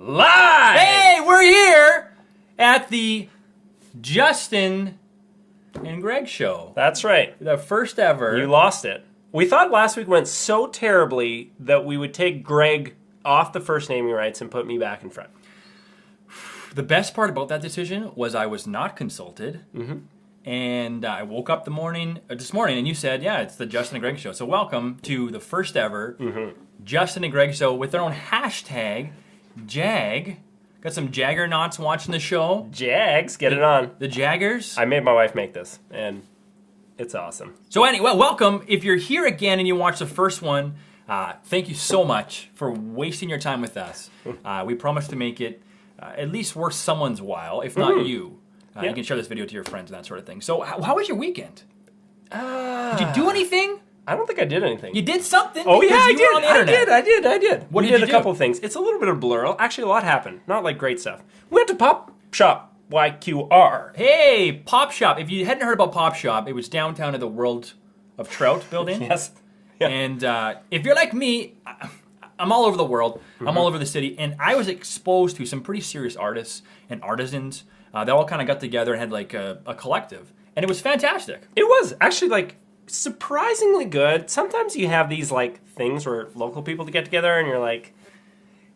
Live! Hey, we're here at the Justin and Greg show. That's right. The first ever. You lost it. We thought last week went so terribly that we would take Greg off the first naming rights and put me back in front. The best part about that decision was I was not consulted. Mm-hmm. And I woke up this morning and you said, yeah, it's the Justin and Greg show. So welcome to the first ever Justin and Greg show with their own hashtag, Jag. Got some Jaggernauts watching the show. Jags, get it on. The Jaggers. I made my wife make this, and it's awesome. So anyway, welcome. If you're here again and you watched the first one, thank you so much for wasting your time with us. We promise to make it at least worth someone's while, if not you. You can share this video to your friends and that sort of thing. So how was your weekend? Did you do anything? I don't think I did anything. You did something? Oh, yeah, I you were on the internet. I did. What we did did you a do? couple of things. It's a little bit of blur. Actually, a lot happened. Not like great stuff. We went to Pop Shop YQR. Hey, Pop Shop. If you hadn't heard about Pop Shop, it was downtown at the World of Trout building. Yes. Yeah. And if you're like me, I'm all over the world. I'm all over the city. And I was exposed to some pretty serious artists and artisans. They all kind of got together and had like a collective. And it was fantastic. It was actually like surprisingly good. Sometimes you have these like things where local people get together and you're like,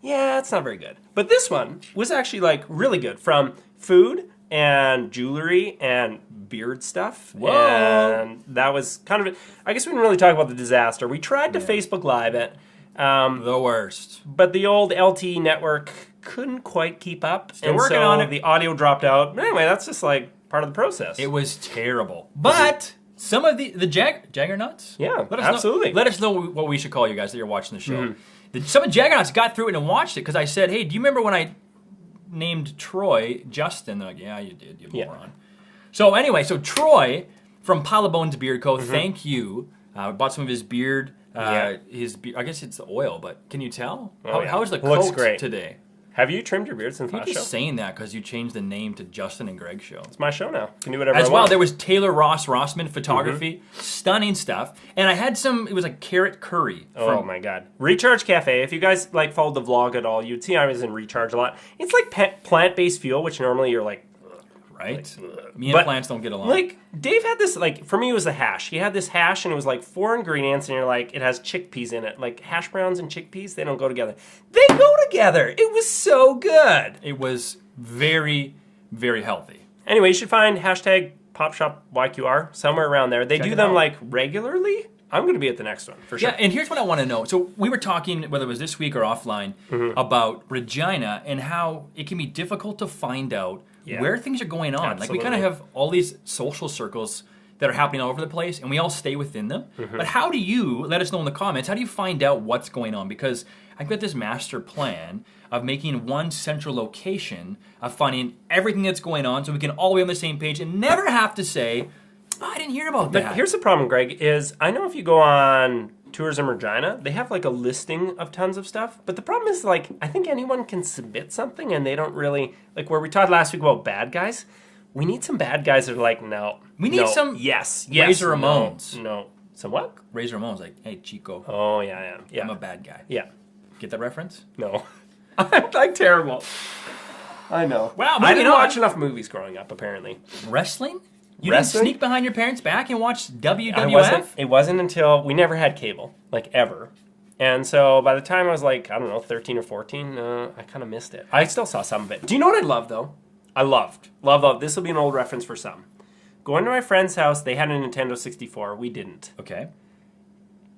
yeah, it's not very good. But this one was actually like really good, from food and jewelry and beard stuff. Whoa. And that was kind of, I guess we didn't really talk about the disaster. We tried to Facebook Live it. The worst. But the old LTE network couldn't quite keep up. Still working on it. The audio dropped out. But anyway, that's just like part of the process. It was terrible. But some of the Jaggernauts? Yeah, let us absolutely. Let us know what we should call you guys that you're watching the show. Some of the Jaggernauts got through it and watched it because I said, hey, do you remember when I named Troy Justin? They're like, yeah, you did, you moron. So anyway, so Troy from Palabone's Beard Co., thank you. Bought some of his beard. His beard, I guess it's the oil, but can you tell? How is the Looks coat great today? Have you trimmed your beard since You're last show? just saying that because you changed the name to Justin and Greg Show. It's my show now. Can do whatever As I well, want. there was Taylor Rossman photography, stunning stuff, and I had some. It was like carrot curry. Oh my god! Recharge Cafe. If you guys like followed the vlog at all, you'd see I was in Recharge a lot. It's like plant-based fuel, which normally you're like, right? Me and plants don't get along. Like Dave had this. Like for me, it was a hash. He had this hash, and it was like 4 ingredients, and you're like, it has chickpeas in it. Like hash browns and chickpeas, they don't go together. They go together. It was so good. It was very, very healthy. Anyway, you should find hashtag PopShopYQR somewhere around there. They Check do it them out. like regularly. I'm going to be at the next one for sure. Yeah, and here's what I want to know. So we were talking, whether it was this week or offline, about Regina and how it can be difficult to find out where things are going on. Absolutely. Like we kind of have all these social circles that are happening all over the place, and we all stay within them. But how do you, let us know in the comments, how do you find out what's going on? Because I've got this master plan of making one central location, of finding everything that's going on so we can all be on the same page and never have to say, oh, I didn't hear about that. But here's the problem, Greg, is I know if you go on Tourism Regina, they have like a listing of tons of stuff. But the problem is, like, I think anyone can submit something and they don't really, like where we talked last week about bad guys, we need some bad guys that are like, no. We need some Yes. Razor Ramones. No. Some what? Razor Ramon's like, hey, Chico, Oh, yeah. I'm a bad guy. Yeah. Get that reference? No. I'm like terrible. I know. Wow, I moving didn't on. watch enough movies growing up, apparently. Wrestling? You Wrestling? didn't sneak behind your parents' back and watch WWF? It wasn't until we never had cable, like ever. And so by the time I was like, I don't know, 13 or 14, I kind of missed it. I still saw some of it. Do you know what I love, though? I loved. This will be an old reference for some. Going to my friend's house, they had a Nintendo 64. We didn't. Okay.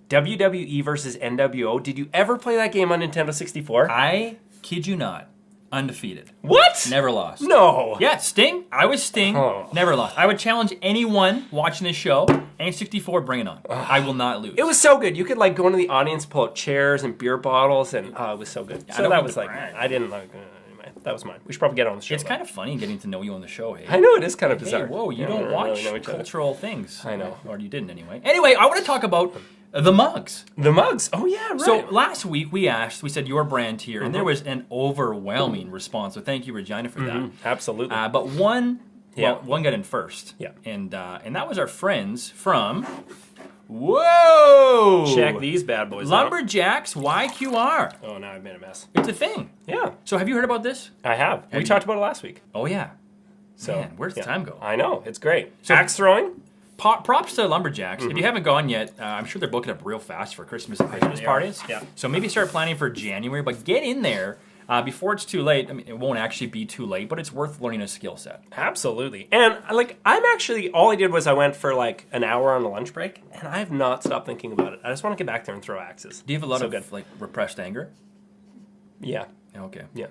WWE versus NWO. Did you ever play that game on Nintendo 64? I kid you not. Undefeated. What? Never lost. No. Yeah, Sting. I was Sting. Oh. Never lost. I would challenge anyone watching this show. N64, bring it on. I will not lose. It was so good. You could like go into the audience, pull out chairs and beer bottles, and it was so good. I So don't that want was to like, brag. I didn't like. Anyway, that was mine. We should probably get on the show. It's kind of funny getting to know you on the show, hey? I know it is kind of Hey, bizarre. whoa, you Yeah, don't we watch really know each other. cultural things. I know. Or you didn't anyway. Anyway, I want to talk about the mugs. The mugs. Oh yeah, right. So last week we said your brand here, and there was an overwhelming response. So thank you, Regina, for that. Absolutely. But one got in first. Yeah. And that was our friends from Whoa! Check these bad boys out. Lumberjacks YQR. Oh, now I've made a mess. It's a thing. Yeah. So have you heard about this? I have. We you- talked about it last week. Oh, yeah. So, Man, where's the time go? I know. It's great. So- Axe throwing? Props to Lumberjacks. If you haven't gone yet, I'm sure they're booking up real fast for Christmas and Christmas they are. parties. Yeah. So maybe start planning for January, but get in there before it's too late. I mean, it won't actually be too late, but it's worth learning a skill set. Absolutely. And like I'm actually all I did was I went for like an hour on a lunch break and I have not stopped thinking about it. I just want to get back there and throw axes. Do you have a lot So of good. like repressed anger? Yeah. Okay. Yeah.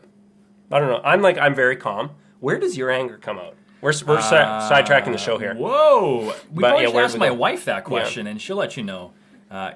I don't know. I'm very calm. Where does your anger come out? We're sidetracking the show here. Whoa! We But, probably yeah, should where ask we my go? wife that question, and she'll let you know.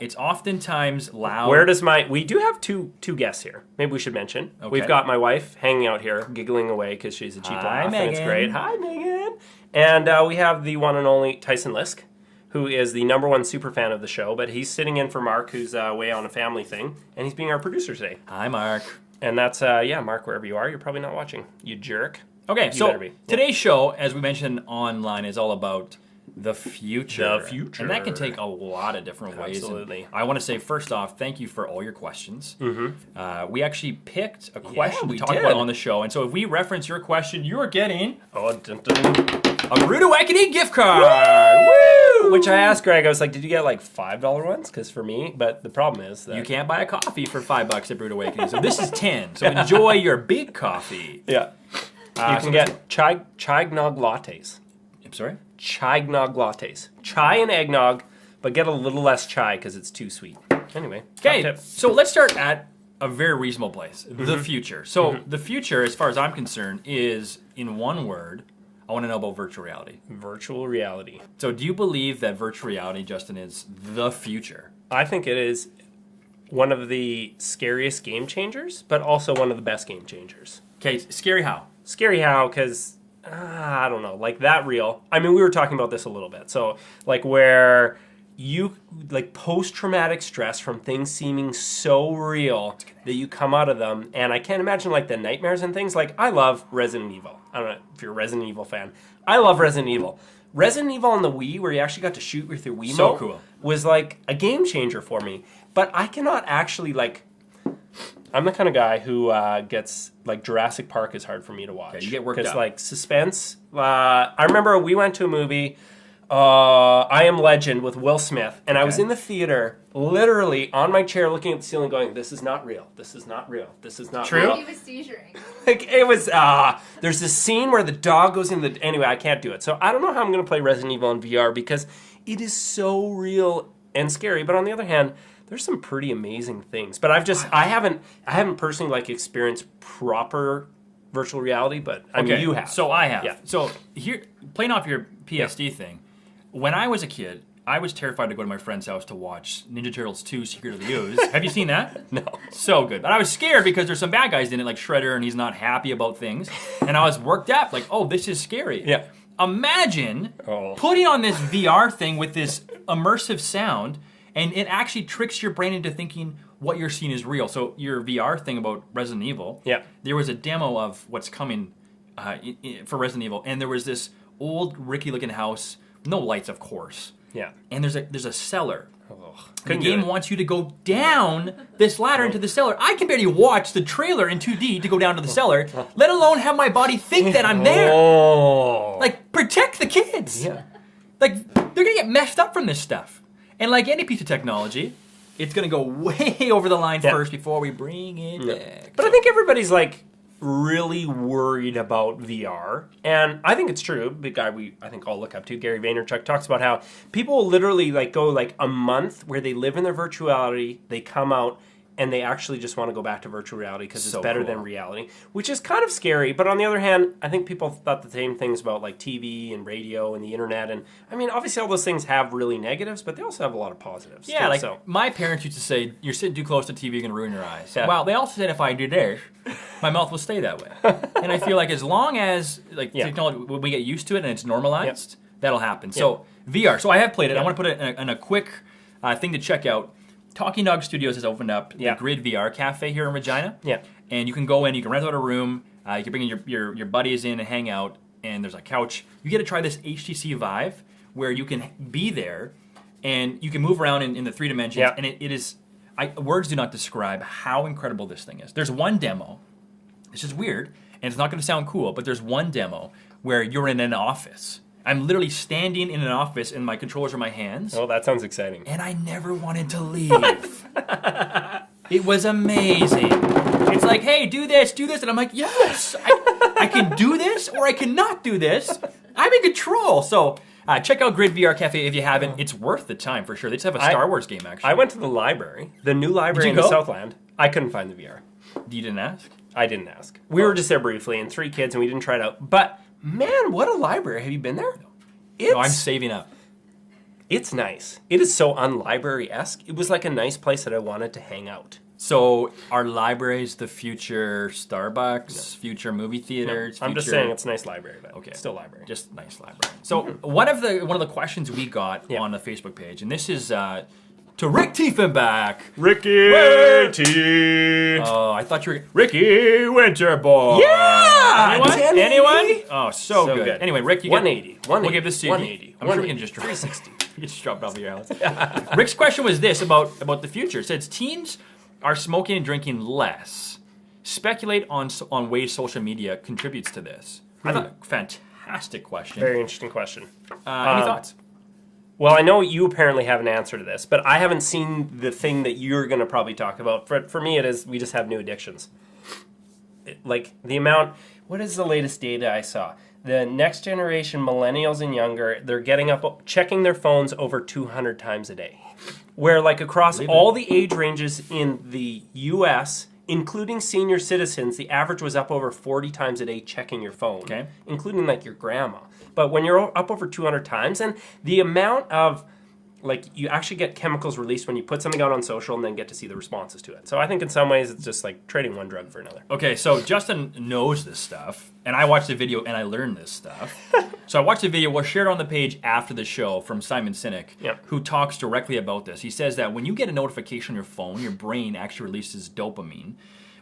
It's oftentimes loud. Where does we do have two guests here. Maybe we should mention. Okay. We've got my wife hanging out here, giggling away because she's a cheap Hi, laugh, and it's Megan. great. Hi, Megan. And we have the one and only Tyson Lisk, who is the #1 super fan of the show, but he's sitting in for Mark, who's away on a family thing, and he's being our producer today. Hi, Mark. And that's, Mark, wherever you are, you're probably not watching. You jerk. Okay, You so better be. today's show, as we mentioned online, is all about the future. The future. And that can take a lot of different ways. And Absolutely. I want to say, first off, thank you for all your questions. Mm-hmm. We actually picked a question we to talk did. about on the show. And so if we reference your question, you're getting Oh, dun, dun. a Rude Awakening gift card. Woo! Which I asked Greg, I was like, did you get like $5 ones? Because for me, but the problem is that... You can't buy a coffee for $5 at Rude Awakening. So this is 10. So enjoy your big coffee. Yeah. You so can get chai-nog lattes. I'm sorry? Chai-nog lattes. Chai and eggnog, but get a little less chai because it's too sweet. Anyway, top Okay, tip. so let's start at a very reasonable place. The future. So the future, as far as I'm concerned, is, in one word, I want to know about virtual reality. Virtual reality. So do you believe that virtual reality, Justin, is the future? I think it is one of the scariest game changers, but also one of the best game changers. Okay, scary how? Scary how, because, I don't know, like that real. I mean, we were talking about this a little bit. So, like where you, like post-traumatic stress from things seeming so real that you come out of them. And I can't imagine like the nightmares and things. Like, I love Resident Evil. I don't know if you're a Resident Evil fan. I love Resident Evil. Resident Evil on the Wii, where you actually got to shoot with your Wiimote, So cool. was like a game changer for me. But I cannot actually like... I'm the kind of guy who gets like Jurassic Park is hard for me to watch. Okay, you get worked because up. like suspense. I remember we went to a movie, I Am Legend with Will Smith, and I was Okay. in the theater, literally on my chair, looking at the ceiling, going, "This is not real. This is not real. This is not True. real." He was seizuring. Like it was. There's this scene where the dog goes in the. Anyway, I can't do it. So I don't know how I'm going to play Resident Evil in VR because it is so real and scary. But on the other hand, there's some pretty amazing things. But I haven't personally like experienced proper virtual reality. But I mean, you have. So I have. Yeah. So here, playing off your PSD thing, when I was a kid, I was terrified to go to my friend's house to watch Ninja Turtles 2 Secret of the Ooze. Have you seen that? No. So good. But I was scared because there's some bad guys in it, like Shredder, and he's not happy about things. And I was worked up, like, oh, this is scary. Yeah. Imagine Oh. putting on this VR thing with this immersive sound, and it actually tricks your brain into thinking what you're seeing is real. So your VR thing about Resident Evil, Yeah. there was a demo of what's coming for Resident Evil, and there was this old rickety-looking house, no lights, of course. Yeah. And there's a cellar. Oh, The couldn't do game it. wants you to go down this ladder into the cellar. I can barely watch the trailer in 2D to go down to the cellar, let alone have my body think that I'm there. Oh. Like, protect the kids. Yeah. Like, they're gonna get messed up from this stuff. And like any piece of technology, it's gonna go way over the line Yeah. first before we bring it back. But I think everybody's like really worried about VR, and I think it's true. Big guy I think all look up to, Gary Vaynerchuk, talks about how people will literally like go like a month where they live in their virtuality, they come out, and they actually just want to go back to virtual reality because it's So better cool. than reality, which is kind of scary. But on the other hand, I think people thought the same things about like TV and radio and the internet, and I mean, obviously all those things have really negatives, but they also have a lot of positives. Yeah, too, like so. my parents used to say, "You're sitting too close to TV, you're gonna ruin your eyes." Yeah. Well, they also said if I do this, my mouth will stay that way. And I feel like as long as like Yeah. technology, when we get used to it and it's normalized, that'll happen. So VR. So I have played it. I want to put it in a quick thing to check out. Talking Dog Studios has opened up the Grid VR Cafe here in Regina. Yeah. And you can go in, you can rent out a room, you can bring in your buddies in and hang out, and there's a couch. You get to try this HTC Vive where you can be there and you can move around in the 3 dimensions, Yeah. and it is. Words do not describe how incredible this thing is. There's one demo. This is weird, and it's not going to sound cool, but there's one demo where you're in an office. I'm literally standing in an office, and my controllers are in my hands. Oh, that sounds exciting. And I never wanted to leave. It was amazing. It's like, hey, do this, and I'm like, yes, I can do this, or I cannot do this. I'm in control. So check out Grid VR Cafe if you haven't. It's worth the time for sure. They just have a Star Wars game, actually. I went to the library, the new library in the Southland. I couldn't find the VR. You didn't ask? I didn't ask. We were just there briefly, and 3 kids, and we didn't try it out. But, man, what a library. Have you been there? No, I'm saving up. It's nice. It is so un-library-esque. It was like a nice place that I wanted to hang out. So are libraries the future Starbucks, future movie theaters? No, I'm just saying it's a nice library, but okay, still library. Just nice library. So one of the questions we got on the Facebook page, and this is to Rick Tiefenbach. Ricky T. Oh, I thought you were Ricky Winterboy. Yeah! Anyone? Oh, so good. Anyway, Rick, you 180. We'll give this to you. 180. I'm sure we can just 360. You can just drop it off your house. Rick's question was this about the future. It says teens are smoking and drinking less. Speculate on ways social media contributes to this. I thought fantastic question. Very interesting question. Any thoughts? Well, I know you apparently have an answer to this, but I haven't seen the thing that you're going to probably talk about. For me, it is we just have new addictions. Like the amount. What is the latest data I saw? The next generation, millennials and younger, they're getting up, checking their phones over 200 times a day. Where like across all the age ranges in the U.S., including senior citizens, the average was up over 40 times a day checking your phone, including like your grandma. But when you're up over 200 times, and the amount of, like, you actually get chemicals released when you put something out on social and then get to see the responses to it. So I think in some ways it's just like trading one drug for another. Okay, so Justin knows this stuff, and I watched the video and I learned this stuff. So I watched the video, we'll share it on the page after the show from Simon Sinek, who talks directly about this. He says that when you get a notification on your phone, your brain actually releases dopamine,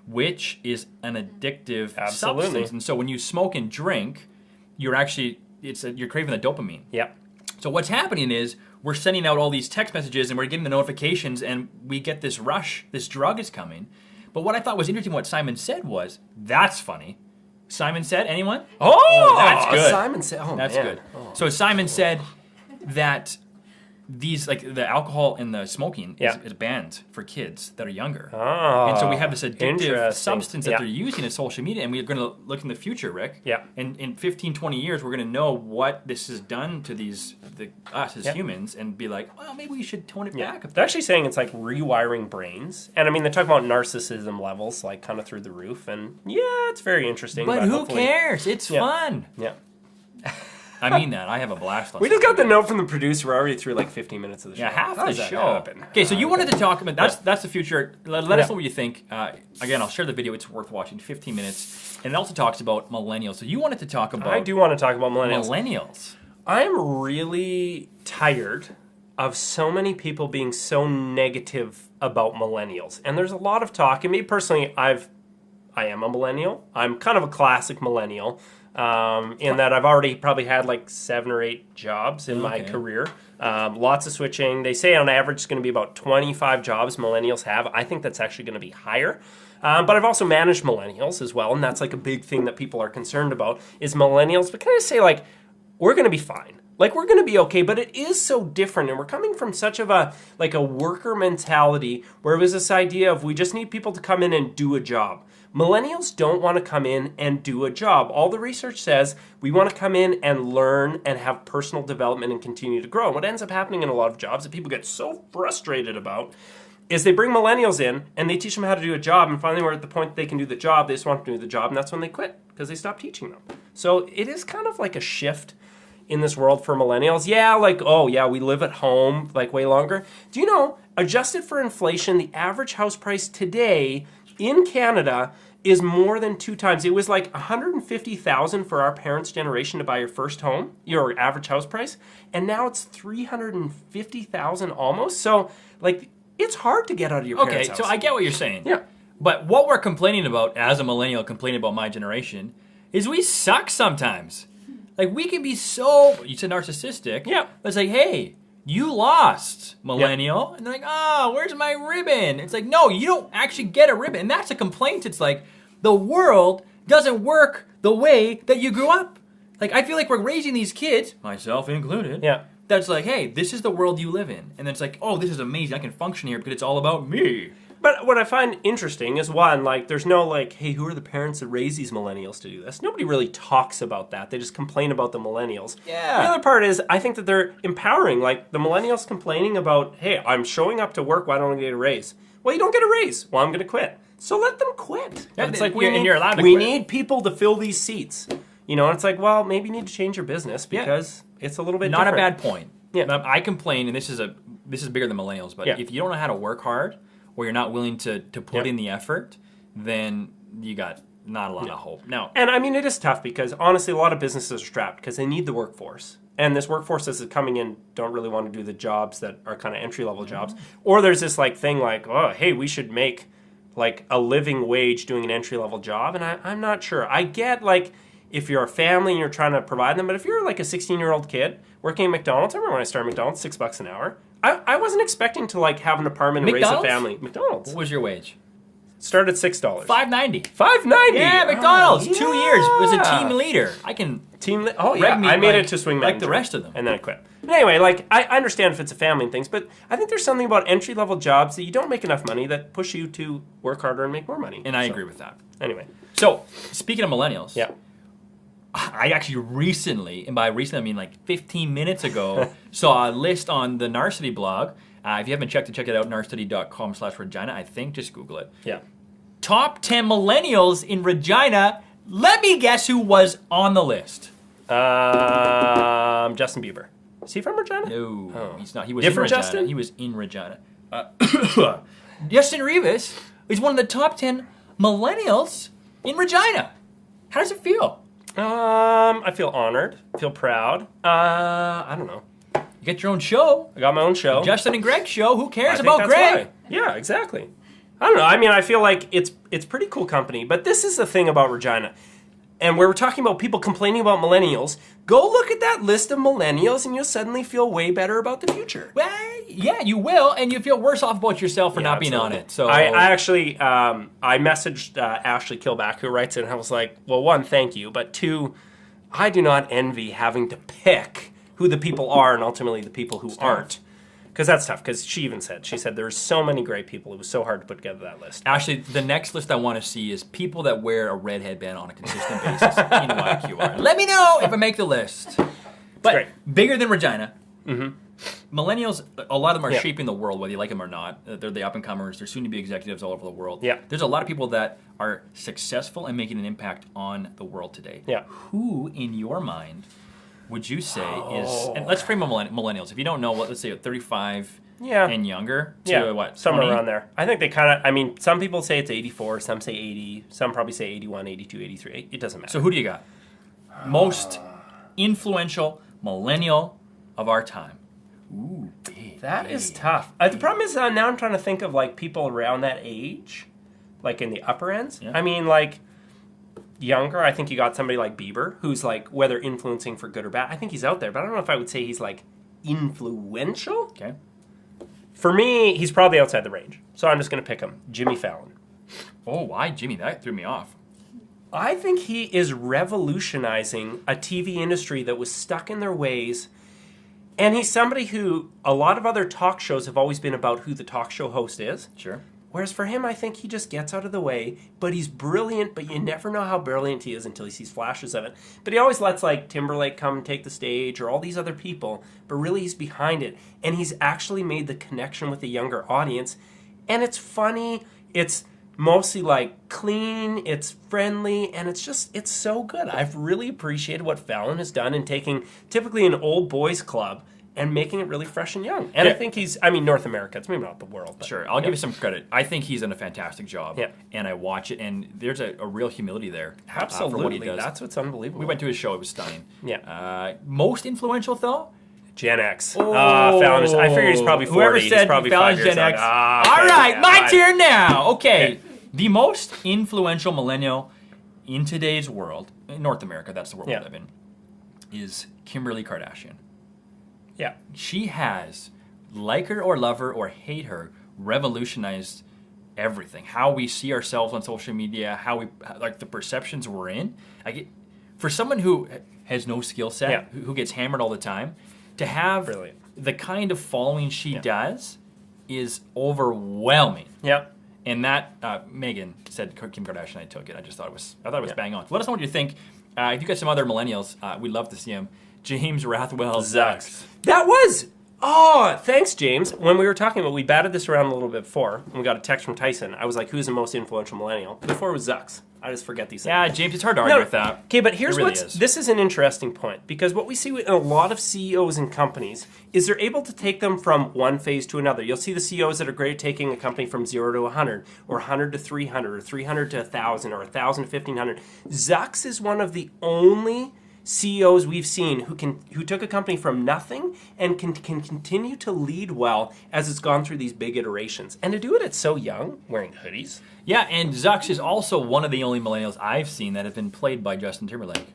which is an addictive substance. And so when you smoke and drink, you're actually, you're craving the dopamine. Yep. So what's happening is we're sending out all these text messages and we're getting the notifications and we get this rush, this drug is coming. But what I thought was interesting what Simon said was, that's funny. Simon said, anyone? Oh, that's good. Simon said, that's good. Oh. So Simon said that these, like the alcohol and the smoking is banned for kids that are younger. Oh, and so we have this addictive substance that they're using in social media, and we're going to look in the future, Rick. Yeah. And in 15, 20 years, we're going to know what this has done to us as humans and be like, well, maybe we should tone it back. They're actually saying it's like rewiring brains. And I mean, they talk about narcissism levels, like kind of through the roof. And yeah, it's very interesting. But who cares? It's fun. Yeah. I mean that. I have a blast on We just got the note from the producer. We're already through like 15 minutes of the show. Yeah, half the show. Okay, so you wanted to talk about that's the future. Let us know what you think. Again, I'll share the video. It's worth watching. 15 minutes, and it also talks about millennials. So you wanted to talk about. I do want to talk about millennials. Millennials. I'm really tired of so many people being so negative about millennials, and there's a lot of talk. And me personally, I am a millennial. I'm kind of a classic millennial. In that I've already probably had like 7 or 8 jobs in my career. Lots of switching. They say on average it's going to be about 25 jobs millennials have. I think that's actually going to be higher. But I've also managed millennials as well, and that's like a big thing that people are concerned about is millennials. But can I say, like, we're going to be fine. Like, we're going to be okay, but it is so different, and we're coming from such of a worker mentality where it was this idea of we just need people to come in and do a job. Millennials don't want to come in and do a job. All the research says we want to come in and learn and have personal development and continue to grow. And what ends up happening in a lot of jobs that people get so frustrated about is they bring millennials in and they teach them how to do a job, and finally we're at the point they can do the job, they just want to do the job, and that's when they quit because they stop teaching them. So it is kind of like a shift in this world for millennials. Yeah, like, oh yeah, we live at home like way longer. Do you know, adjusted for inflation, the average house price today in Canada is more than 2 times. It was like $150,000 for our parents' generation to buy your first home, your average house price, and now it's $350,000 almost. So, like, it's hard to get out of your parents' house. So I get what you're saying. Yeah. But what we're complaining about as a millennial, complaining about my generation, is we suck sometimes. Like, we can be so, you said narcissistic. Yeah. But it's like, hey, you lost, millennial. And they're like, oh, where's my ribbon? It's like, no, you don't actually get a ribbon. And that's a complaint. It's like, the world doesn't work the way that you grew up. Like, I feel like we're raising these kids, myself included, that's like, hey, this is the world you live in. And then it's like, oh, this is amazing. I can function here because it's all about me. But what I find interesting is, one, like, there's no, like, hey, who are the parents that raise these millennials to do this? Nobody really talks about that. They just complain about the millennials. Yeah. The other part is, I think that they're empowering. Like, the millennials complaining about, hey, I'm showing up to work, why don't I get a raise? Well, you don't get a raise. Well, I'm going to quit. So let them quit. Yeah, it's like, you're allowed to we quit. need people to fill these seats. You know, and it's like, well, maybe you need to change your business because it's a little bit Not different. a bad point. Yeah. I complain, and this is bigger than millennials, but if you don't know how to work hard, or you're not willing to put in the effort, then you got not a lot of hope. Now, and I mean, it is tough because honestly, a lot of businesses are strapped because they need the workforce. And this workforce that's coming in don't really want to do the jobs that are kind of entry-level jobs. Or there's this like thing like, oh, hey, we should make like a living wage doing an entry-level job. And I'm not sure. I get like if you're a family and you're trying to provide them, but if you're like a 16-year-old kid working at McDonald's, I remember when I started McDonald's, $6 an hour. I wasn't expecting to like have an apartment and raise a family. McDonald's. What was your wage? Started at $6. $5.90. $5.90. Yeah, McDonald's. Oh, 2 years. Was a team leader. I can I made it to swing manager. like the rest of them. And then I quit. But anyway, like I understand if it's a family and things, but I think there's something about entry-level jobs that you don't make enough money that push you to work harder and make more money. And I agree with that. Anyway. So, speaking of millennials. Yeah. I actually recently, and by recently I mean like 15 minutes ago, saw a list on the Narcity blog. If you haven't checked it, check it out, narcity.com/Regina. I think, just Google it. Yeah. Top 10 millennials in Regina. Let me guess who was on the list. Justin Bieber. Is he from Regina? No, he's not. He was Different in Regina. Justin? He was in Regina. Justin Rivas is one of the top 10 millennials in Regina. How does it feel? I feel honored. I feel proud. I don't know. You get your own show. I got my own show. Justin and Greg show. Who cares I about think that's Greg? why. Yeah, exactly. I don't know. I mean, I feel like it's pretty cool company. But this is the thing about Regina. And where we're talking about people complaining about millennials, go look at that list of millennials and you'll suddenly feel way better about the future. Well, yeah, you will, and you feel worse off about yourself for not being on it. So I actually, I messaged Ashley Kilback, who writes it, and I was like, well, one, thank you, but two, I do not envy having to pick who the people are and ultimately the people who aren't. Because that's tough, because she said there's so many great people, it was so hard to put together that list. Actually, the next list I want to see is people that wear a red headband on a consistent basis in YQR. Let me know if I make the list. But great. Bigger than Regina. Millennials, a lot of them are shaping the world, whether you like them or not. They're the up-and-comers. They're soon-to-be executives all over the world. Yeah. There's a lot of people that are successful and making an impact on the world today. Yeah. Who, in your mind, would you say is... And let's frame millennials. If you don't know, let's say 35 and younger to what, somewhere 20? around there. I think they kind of, I mean, some people say it's 84, some say 80, some probably say 81, 82, 83. It doesn't matter. So who do you got? Most influential millennial of our time. Ooh, big. That is tough. The problem is now I'm trying to think of like people around that age, like in the upper ends. Yeah. I mean, like younger, I think you got somebody like Bieber, who's like, whether influencing for good or bad, I think he's out there, but I don't know if I would say he's like influential. Okay. For me, he's probably outside the range, so I'm just going to pick him. Jimmy Fallon. Oh, why Jimmy? That threw me off. I think he is revolutionizing a TV industry that was stuck in their ways. And he's somebody who a lot of other talk shows have always been about who the talk show host is. Sure. Whereas for him, I think he just gets out of the way, but he's brilliant, but you never know how brilliant he is until he sees flashes of it. But he always lets like Timberlake come and take the stage or all these other people, but really he's behind it. And he's actually made the connection with the younger audience. And it's funny, it's mostly like clean, it's friendly, and it's so good. I've really appreciated what Fallon has done in taking typically an old boys club and making it really fresh and young. And I think North America, it's maybe not the world. But, sure, I'll give you some credit. I think he's done a fantastic job. Yeah. And I watch it, and there's a real humility there. Absolutely, for what he does. That's what's unbelievable. We went to his show, it was stunning. Yeah. Most influential, though? Gen X. Fallon is, I figure he's probably 40. Whoever said he's probably Fallon's 5 years Gen X. out. All right, my turn now. Okay. Okay. The most influential millennial in today's world, in North America, that's the world we live in, is Kimberly Kardashian. Yeah. She has, like her or love her or hate her, revolutionized everything. How we see ourselves on social media, how we like the perceptions we're in. For someone who has no skill set, who gets hammered all the time, to have Brilliant. the kind of following she does is overwhelming. Yeah. And that Megan said Kim Kardashian. I took it. I thought it was bang on. Let us know what you think. If you got some other millennials, we'd love to see them. James Rathwell Zucks. That was. Oh, thanks, James. When we were talking about, we batted this around a little bit before, and we got a text from Tyson. I was like, who's the most influential millennial? Before it was Zucks. I just forget these things. Yeah, James, it's hard to argue with that. Okay, but here's really this is an interesting point, because what we see with a lot of CEOs and companies is they're able to take them from one phase to another. You'll see the CEOs that are great at taking a company from 0 to 100, or 100 to 300, or 300 to 1,000, or 1,000 to 1,500. Zucks is one of the only CEOs we've seen who took a company from nothing and can continue to lead well as it's gone through these big iterations. And to do it at so young, wearing hoodies. Yeah, and Zucks is also one of the only millennials I've seen that have been played by Justin Timberlake.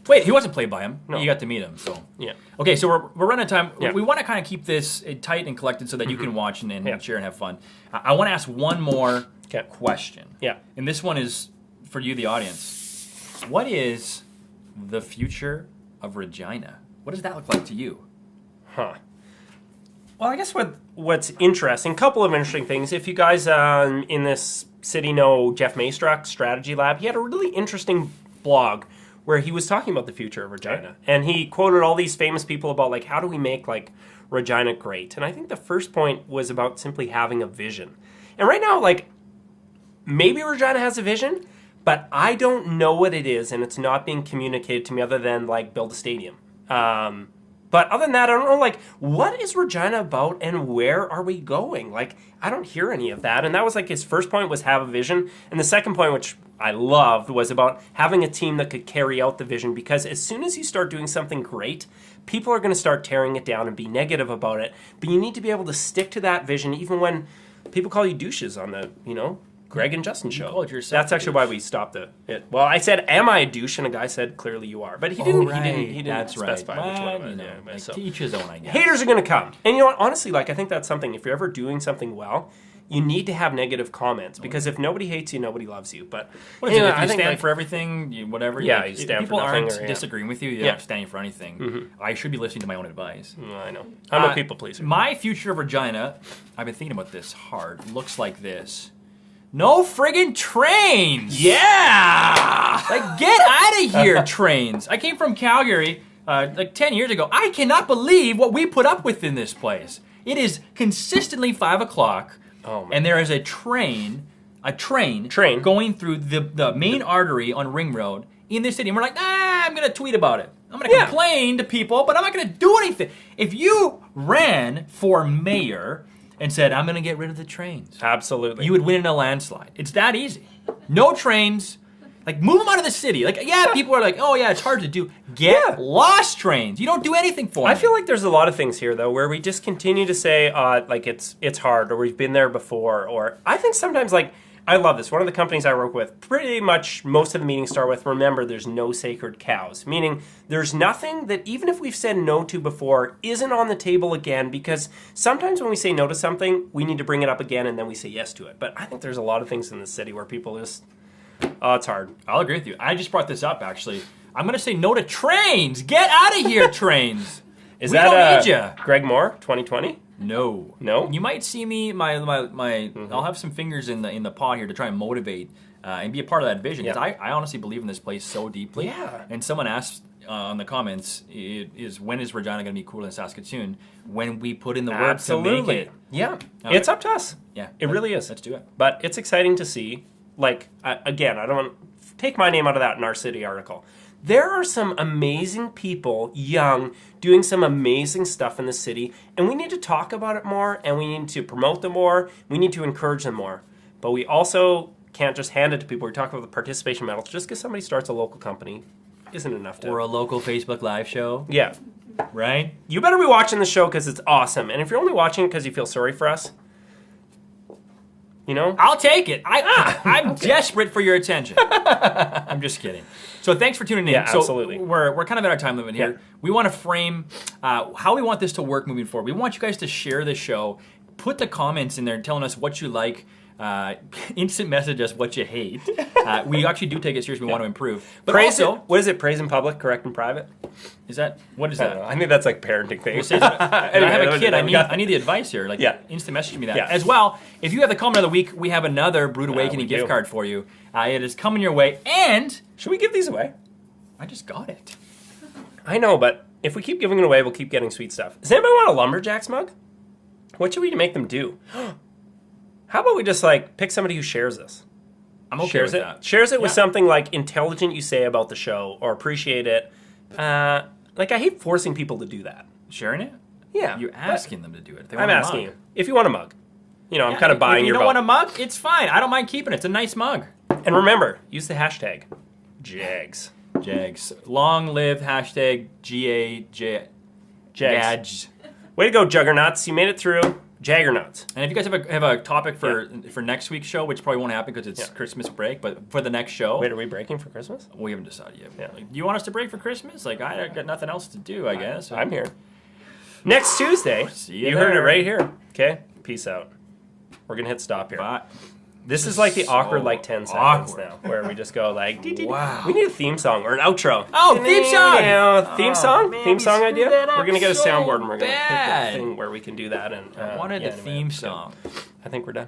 Wait, he wasn't played by him. No. You got to meet him. So yeah. Okay, so we're running out of time. Yeah. We want to kind of keep this tight and collected so that you can watch and share and have fun. I want to ask one more question. Yeah. And this one is for you, the audience. What is the future of Regina? What does that look like to you? Huh. Well, I guess what's interesting, a couple of interesting things. If you guys in this city know Jeff Maystruck, Strategy Lab, he had a really interesting blog where he was talking about the future of Regina. And he quoted all these famous people about, like, how do we make, like, Regina great? And I think the first point was about simply having a vision. And right now, like, maybe Regina has a vision, but I don't know what it is, and it's not being communicated to me other than, like, build a stadium. But other than that, I don't know, like, what is Regina about and where are we going? Like, I don't hear any of that. And that was, like, his first point was have a vision. And the second point, which I loved, was about having a team that could carry out the vision. Because as soon as you start doing something great, people are going to start tearing it down and be negative about it. But you need to be able to stick to that vision even when people call you douches on the, Greg and Justin show. Called yourself That's actually why we stopped it. Well, I said, "Am I a douche?" And a guy said, "Clearly you are." But he didn't. He didn't specify which one it was. Like, to each his own, I guess. Haters are going to come, and you know what? Honestly, like, I think that's something. If you're ever doing something well, you need to have negative comments, because if nobody hates you, nobody loves you. But what is it? If you stand for everything, whatever. Yeah, you stand people for nothing. People aren't disagreeing with you. You're not standing for anything. Mm-hmm. I should be listening to my own advice. I know. I'm a people pleaser. My future of Regina, I've been thinking about this hard. Looks like this. No friggin' trains! Yeah! Like, get out of here, trains. I came from Calgary like 10 years ago. I cannot believe what we put up with in this place. It is consistently 5 o'clock, and there is a train going through the main artery on Ring Road in this city. And we're like, I'm going to tweet about it. I'm going to complain to people, but I'm not going to do anything. If you ran for mayor and said, I'm going to get rid of the trains. Absolutely. You would win in a landslide. It's that easy. No trains. Like, move them out of the city. Like, people are like, oh, yeah, it's hard to do. Get lost trains. You don't do anything for me. I feel like there's a lot of things here, though, where we just continue to say, like, it's hard, or we've been there before, or I think sometimes, like, I love this. One of the companies I work with, pretty much most of the meetings start with, remember, there's no sacred cows. Meaning, there's nothing that, even if we've said no to before, isn't on the table again, because sometimes when we say no to something, we need to bring it up again, and then we say yes to it. But I think there's a lot of things in the city where people just, it's hard. I'll agree with you. I just brought this up, actually. I'm going to say no to trains. Get out of here, trains. Is we that don't need ya. Greg Moore, 2020? No. You might see me. I'll have some fingers in the pot here to try and motivate and be a part of that vision. Because I honestly believe in this place so deeply. Yeah. And someone asked on the comments, when is Regina going to be cooler than Saskatoon? When we put in the work to make it. Yeah. It's up to us. Yeah. It really is. Let's do it. But it's exciting to see. Like, again, I don't want to take my name out of that in our city article. There are some amazing people, young, doing some amazing stuff in the city, and we need to talk about it more, and we need to promote them more, we need to encourage them more. But we also can't just hand it to people. We talk about the participation medals. Just because somebody starts a local company isn't enough to... Or a local Facebook Live show. Yeah. Right? You better be watching the show because it's awesome. And if you're only watching it because you feel sorry for us, You know? I'll take it. I'm desperate for your attention. I'm just kidding. So thanks for tuning in. Yeah, so absolutely. We're kind of at our time limit here. Yeah. We want to frame how we want this to work moving forward. We want you guys to share this show. Put the comments in there telling us what you like. Instant message us what you hate. We actually do take it seriously. We want to improve. But praise also, what is it? Praise in public, correct in private? What is I don't that? know. I think that's like parenting thing. I have a kid. I need the advice here. Like, instant message me that. Yeah. As well, if you have the comment of the week, we have another Brood Awakening we gift do. card for you. It is coming your way. And Should we give these away? I just got it. I know, but if we keep giving it away, we'll keep getting sweet stuff. Does anybody want a Lumberjacks mug? What should we make them do? How about we just like pick somebody who shares this? I'm okay Shares with it. that. Shares it with Yeah. something like intelligent you say about the show or appreciate it. Like I hate forcing people to do that. Sharing it? Yeah, You're asking them to do it. If they I'm want a asking mug. you if you want a mug. You know, I'm Yeah, kind of buying if you your don't vote. want a mug, it's fine. I don't mind keeping it. It's a nice mug. And remember, use the hashtag Jags. Jags. Long live hashtag GAJ. Jags. Way to go, Juggernauts! You made it through. Jaggernauts. And if you guys have a topic for next week's show, which probably won't happen because it's Christmas break, but for the next show, Wait, are we breaking for Christmas? we haven't decided yet. Yeah. Like, do you want us to break for Christmas? Like, I got nothing else to do, I guess. I'm here. Next Tuesday. See you heard it there. right here. Okay? Peace out. We're going to hit stop here. Bye. This is like the so awkward like 10 seconds awkward. now, where we just go like, Wow. We need a theme song or an outro. Oh, theme song! Theme song? man, Theme we song screwed idea? that up We're going to get a so soundboard and we're going to pick bad. a thing where we can do that. And I wanted yeah, the anyway, theme so song. I think we're done.